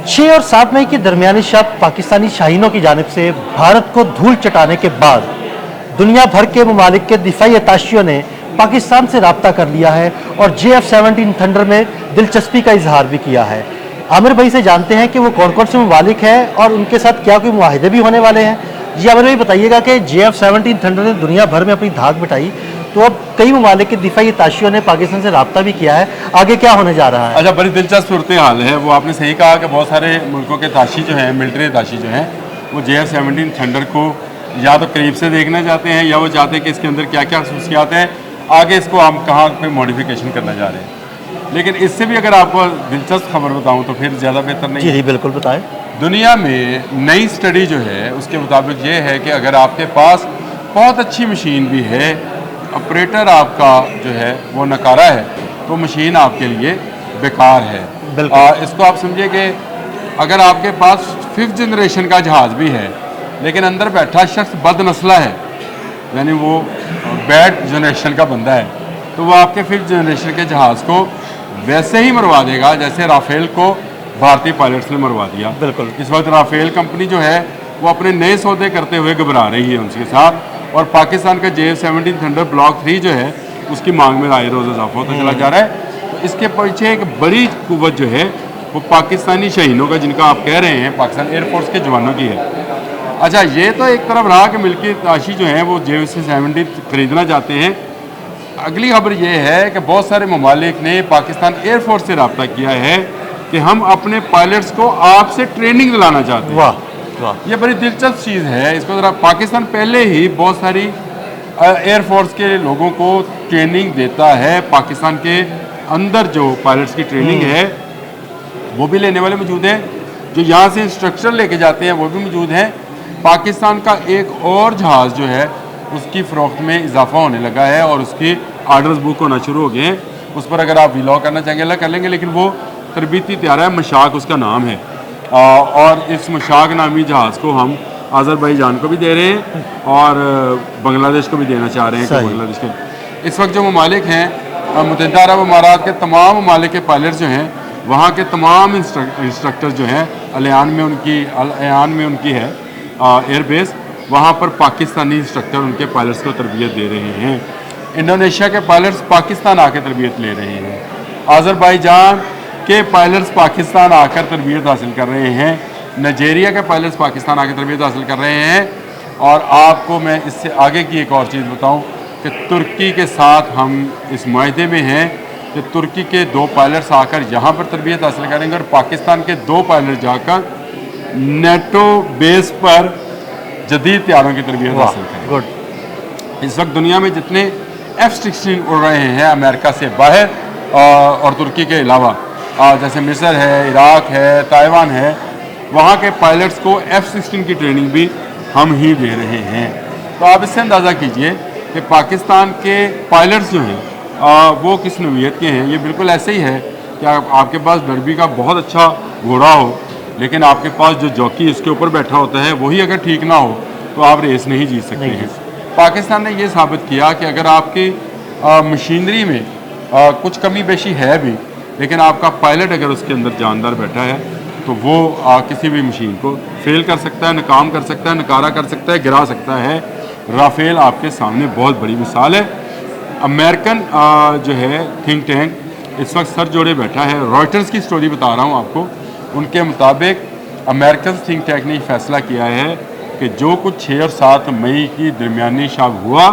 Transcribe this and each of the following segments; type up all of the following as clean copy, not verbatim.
6 और 7 मई की दरमियानी शब पाकिस्तानी शाहीनों की जानिब से भारत को धूल चटाने के बाद दुनिया भर के ममालिक के दिफाई अताशियों ने पाकिस्तान से रब्ता कर लिया है और JF-17 थंडर में दिलचस्पी का इजहार भी किया है। आमिर भाई से जानते हैं कि वो कौन कौन से ममालिक हैं और उनके साथ क्या कोई मुआहिदे भी होने वाले हैं। जी आमिर भाई बताइएगा कि JF-17 थंडर ने दुनिया भर में अपनी धाक बिठाई, तो अब कई ममालिक के दिफाई अताशियों ने पाकिस्तान से रब्ता भी किया है, आगे क्या होने जा रहा है? अच्छा, बड़ी दिलचस्प सूरत हाल है। वो आपने सही कहा कि बहुत सारे मुल्कों के ताशी जो हैं, मिलिट्री ताशी जो हैं, वो JF-17 थंडर को या तो करीब से देखना चाहते हैं या वो चाहते हैं कि इसके अंदर क्या क्या खसूसियात हैं, आगे इसको हम कहाँ पे मॉडिफिकेशन करना चाह रहे हैं। लेकिन इससे भी अगर आपको दिलचस्प खबर बताऊँ तो फिर ज़्यादा बेहतर नहीं है। जी बिल्कुल बताएं। दुनिया में नई स्टडी जो है उसके मुताबिक ये है कि अगर आपके पास बहुत अच्छी मशीन भी है, ऑपरेटर आपका जो है वो नकारा है, तो मशीन आपके लिए बेकार है। इसको आप समझिए कि अगर आपके पास 5th जनरेशन का जहाज़ भी है लेकिन अंदर बैठा शख्स बदनस्ला है, यानी वो बैड जनरेशन का बंदा है, तो वो आपके 5th जनरेशन के जहाज़ को वैसे ही मरवा देगा जैसे राफेल को भारतीय पायलट्स ने मरवा दिया। बिल्कुल। इस वक्त राफेल कंपनी जो है वो अपने नए सौदे करते हुए घबरा रही है उनके साथ, और पाकिस्तान का JF-17 थंडर ब्लॉक 3 जो है उसकी मांग में आए रोज़ इजाफा होता चला जा रहा है। तो इसके पीछे एक बड़ी कुव्वत जो है वो पाकिस्तानी शहीनों का, जिनका आप कह रहे हैं पाकिस्तान एयरफोर्स के जवानों की है। अच्छा, ये तो एक तरफ रहा कि मिल्की ताशी जो हैं वो JF-17 खरीदना चाहते हैं। अगली खबर ये है कि बहुत सारे ममालिक ने पाकिस्तान एयरफोर्स से रब्ता किया है कि हम अपने पायलट्स को आपसे ट्रेनिंग दिलाना चाहते हैं। वाह वाह, ये बड़ी दिलचस्प चीज़ है। इसको ज़रा, पाकिस्तान पहले ही बहुत सारी एयरफोर्स के लोगों को ट्रेनिंग देता है। पाकिस्तान के अंदर जो पायलट्स की ट्रेनिंग है वो भी लेने वाले मौजूद हैं, जो यहाँ से इंस्ट्रक्टर लेके जाते हैं वो भी मौजूद हैं। पाकिस्तान का एक और जहाज़ जो है उसकी फ़रोख्त में इजाफा होने लगा है और उसकी आर्डर्स बुक होना शुरू हो गए हैं। उस पर अगर आप व्लॉग करना चाहेंगे अल्लाह कर लेंगे, लेकिन वो तरबीती त्यारा है, मशाक उसका नाम है। और इस मशाक नामी जहाज़ को हम आज़रबाईजान को भी दे रहे हैं और बांग्लादेश को भी देना चाह रहे हैं। कि बांग्लादेश के इस वक्त जो ममालिक हैं, मुत्तहिदा अरब अमारात के तमाम ममालिक के पायलट्स जो हैं, वहाँ के तमाम इंस्ट्रक्टर जो हैं, अलियान में उनकी है एयरबेस, वहाँ पर पाकिस्तानी इंस्ट्रक्टर उनके पायलट्स को तरबियत दे रहे हैं। इंडोनेशिया के पायलट्स पाकिस्तान आके तरबियत ले रहे हैं। आज़रबाईजान के पायलट्स पाकिस्तान आकर तरबियत हासिल कर रहे हैं। नाइजीरिया के पायलट्स पाकिस्तान आकर तरबियत हासिल कर रहे हैं। और आपको मैं इससे आगे की एक और चीज़ बताऊं कि तुर्की के साथ हम इस माहदे में हैं कि तुर्की के 2 पायलट्स आकर यहाँ पर तरबियत हासिल करेंगे और पाकिस्तान के 2 पायलट जाकर नेटो बेस पर जदीद तैयारों की तरबियत हासिल करेंगे। गुड। इस वक्त दुनिया में जितने F-16 उड़ रहे हैं अमेरिका से बाहर और तुर्की के अलावा, जैसे मिस्र है, इराक है, ताइवान है, वहाँ के पायलट्स को F-16 की ट्रेनिंग भी हम ही दे रहे हैं। तो आप इससे अंदाज़ा कीजिए कि पाकिस्तान के पायलट्स जो हैं वो किस नौइयत के हैं। ये बिल्कुल ऐसे ही है कि आपके पास डर्बी का बहुत अच्छा घोड़ा हो, लेकिन आपके पास जो जॉकी इसके ऊपर बैठा होता है वही अगर ठीक ना हो तो आप रेस नहीं जीत सकते हैं। पाकिस्तान ने ये साबित किया कि अगर आपकी मशीनरी में कुछ कमी बेशी है भी, लेकिन आपका पायलट अगर उसके अंदर जानदार बैठा है तो वो किसी भी मशीन को फेल कर सकता है, नाकाम कर सकता है, नकारा कर सकता है, गिरा सकता है। राफेल आपके सामने बहुत बड़ी मिसाल है। अमेरिकन जो है थिंक टैंक इस वक्त सर जोड़े बैठा है। रॉयटर्स की स्टोरी बता रहा हूँ आपको। उनके मुताबिक अमेरिकन थिंक टैंक ने फैसला किया है कि जो कुछ 6 और 7 मई की दरमियानी शब हुआ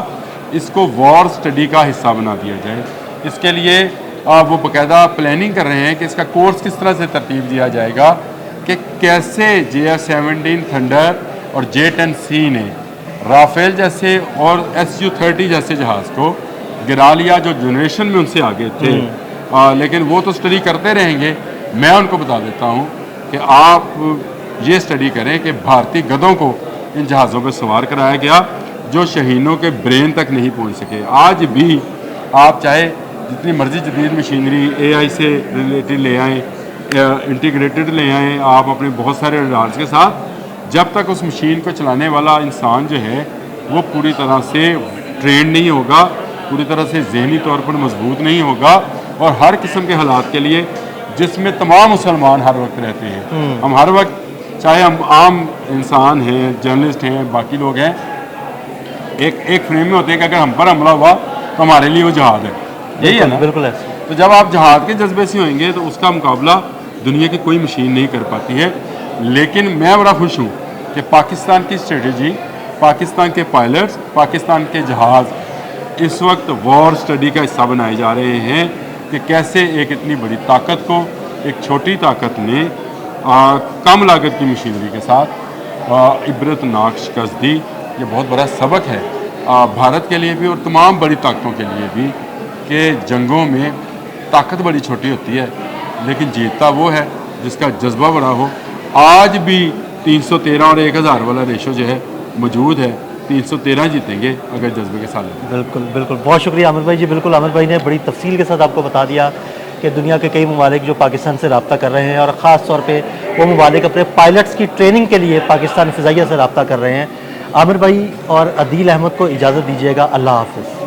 इसको वॉर स्टडी का हिस्सा बना दिया जाए। इसके लिए वो बाकायदा प्लानिंग कर रहे हैं कि इसका कोर्स किस तरह से तरतीब दिया जाएगा कि कैसे JF-17 थंडर और J-10C ने राफेल जैसे और Su-30 जैसे जहाज़ को गिरा लिया जो जनरेशन में उनसे आगे थे। लेकिन वो तो स्टडी करते रहेंगे। मैं उनको बता देता हूँ कि आप ये स्टडी करें कि भारतीय गधों को इन जहाज़ों पर सवार कराया गया जो शहीनों के ब्रेन तक नहीं पहुँच सके। आज भी आप चाहे जितनी मर्जी जदीद मशीनरी AI से रिलेटेड ले आएँ, इंटीग्रेटेड ले आएँ आप अपने बहुत सारे रडार्स के साथ, जब तक उस मशीन को चलाने वाला इंसान जो है वो पूरी तरह से ट्रेन नहीं होगा, पूरी तरह से जहनी तौर पर मजबूत नहीं होगा और हर किस्म के हालात के लिए جس میں تمام مسلمان ہر وقت رہتے ہیں. ہم ہر وقت چاہے ہم عام انسان ہیں, جرنلسٹ ہیں, باقی لوگ ہیں, ایک فریم میں ہوتے ہیں کہ اگر ہم پر حملہ ہوا تو ہمارے لیے وہ جہاد ہے. یہی ہے نا. بالکل ایسے. تو جب آپ جہاد کے جذبے سے ہوئیں گے تو اس کا مقابلہ دنیا کی کوئی مشین نہیں کر پاتی ہے. لیکن میں بڑا خوش ہوں کہ پاکستان کی اسٹریٹجی, پاکستان کے پائلٹس, پاکستان کے جہاز اس وقت وار اسٹڈی کا حصہ بنائے جا رہے ہیں کہ کیسے ایک اتنی بڑی طاقت کو ایک چھوٹی طاقت نے کم لاگت کی مشینری کے ساتھ عبرتناک شکست دی. یہ بہت بڑا سبق ہے بھارت کے لیے بھی اور تمام بڑی طاقتوں کے لیے بھی کہ جنگوں میں طاقت بڑی چھوٹی ہوتی ہے لیکن جیتتا وہ ہے جس کا جذبہ بڑا ہو. آج بھی 313 اور 1000 والا ریشو جو ہے موجود ہے. 313 جیتیں گے اگر جذبے کے ساتھ. بالکل بالکل, بہت شکریہ عامر بھائی. جی بالکل, عامر بھائی نے بڑی تفصیل کے ساتھ آپ کو بتا دیا کہ دنیا کے کئی ممالک جو پاکستان سے رابطہ کر رہے ہیں اور خاص طور پہ وہ ممالک اپنے پائلٹس کی ٹریننگ کے لیے پاکستان فضائیہ سے رابطہ کر رہے ہیں. عامر بھائی اور عدیل احمد کو اجازت دیجیے گا. اللہ حافظ.